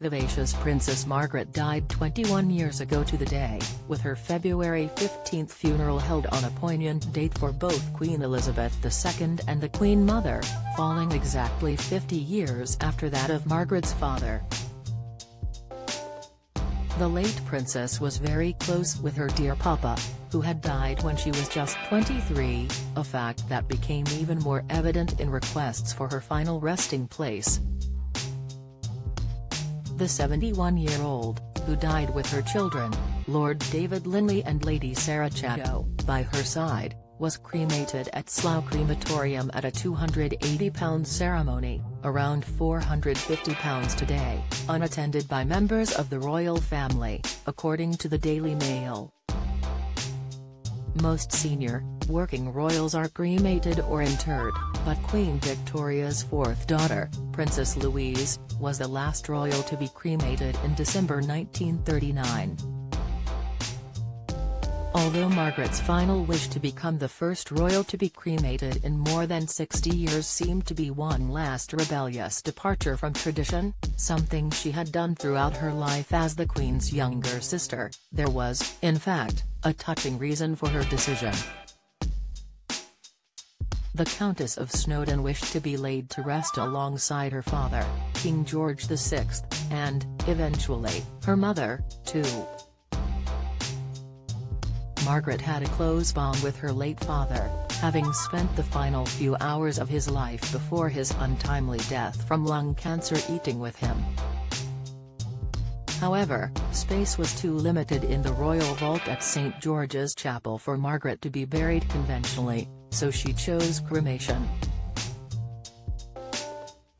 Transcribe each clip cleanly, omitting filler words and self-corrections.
Vivacious Princess Margaret died 21 years ago to the day, with her February 15 funeral held on a poignant date for both Queen Elizabeth II and the Queen Mother, falling exactly 50 years after that of Margaret's father. The late princess was very close with her dear papa, who had died when she was just 23, a fact that became even more evident in requests for her final resting place. The 71-year-old, who died with her children, Lord David Linley and Lady Sarah Chatto, by her side, was cremated at Slough Crematorium at a £280 ceremony, around £450 today, unattended by members of the royal family, according to the Daily Mail. Most senior, working royals are cremated or interred, but Queen Victoria's fourth daughter, Princess Louise, was the last royal to be cremated in December 1939. Although Margaret's final wish to become the first royal to be cremated in more than 60 years seemed to be one last rebellious departure from tradition, something she had done throughout her life as the Queen's younger sister, there was, in fact, a touching reason for her decision. The Countess of Snowdon wished to be laid to rest alongside her father, King George VI, and, eventually, her mother, too. Margaret had a close bond with her late father, having spent the final few hours of his life before his untimely death from lung cancer eating with him. However, space was too limited in the royal vault at St George's Chapel for Margaret to be buried conventionally, so she chose cremation.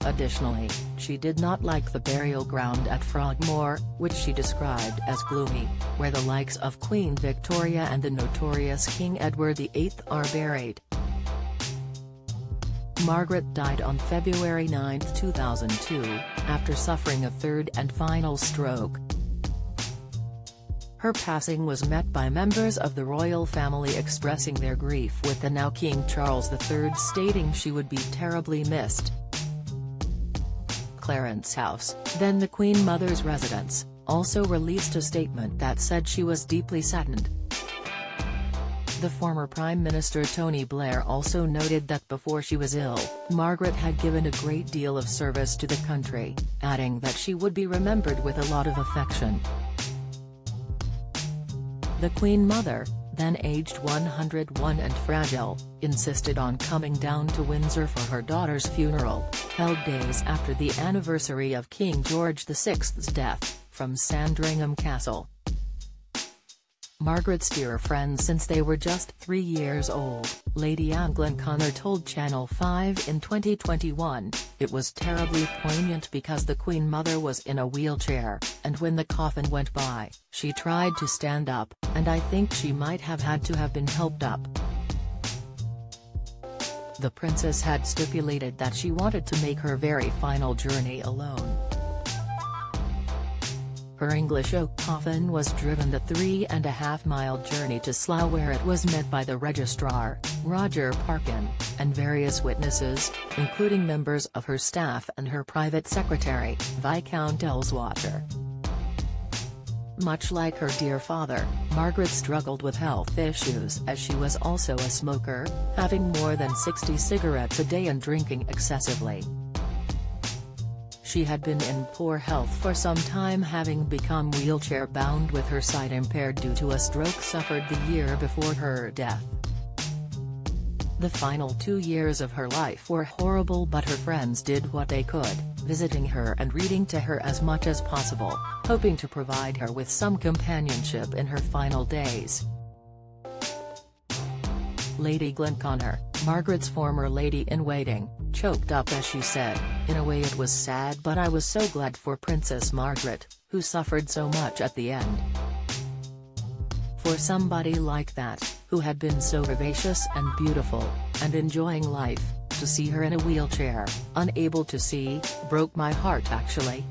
Additionally, she did not like the burial ground at Frogmore, which she described as gloomy, where the likes of Queen Victoria and the notorious King Edward VIII are buried. Margaret died on February 9, 2002, after suffering a third and final stroke. Her passing was met by members of the royal family expressing their grief, with the now King Charles III stating she would be terribly missed. Clarence House, then the Queen Mother's residence, also released a statement that said she was deeply saddened. The former Prime Minister Tony Blair also noted that before she was ill, Margaret had given a great deal of service to the country, adding that she would be remembered with a lot of affection. The Queen Mother, then aged 101 and fragile, insisted on coming down to Windsor for her daughter's funeral, held days after the anniversary of King George VI's death, from Sandringham Castle. Margaret's dear friend since they were just 3 years old, Lady Anne Glenconner told Channel 5 in 2021, "It was terribly poignant because the Queen Mother was in a wheelchair, and when the coffin went by, she tried to stand up, and I think she might have had to have been helped up." The princess had stipulated that she wanted to make her very final journey alone. Her English oak coffin was driven the 3.5-mile journey to Slough, where it was met by the registrar, Roger Parkin, and various witnesses, including members of her staff and her private secretary, Viscount Elswater. Much like her dear father, Margaret struggled with health issues as she was also a smoker, having more than 60 cigarettes a day and drinking excessively. She had been in poor health for some time, having become wheelchair-bound with her sight impaired due to a stroke suffered the year before her death. The final 2 years of her life were horrible, but her friends did what they could, visiting her and reading to her as much as possible, hoping to provide her with some companionship in her final days. Lady Glenconner, Margaret's former lady-in-waiting, choked up as she said, "In a way it was sad, but I was so glad for Princess Margaret, who suffered so much at the end." For somebody like that, who had been so vivacious and beautiful, and enjoying life, to see her in a wheelchair, unable to see, broke my heart actually.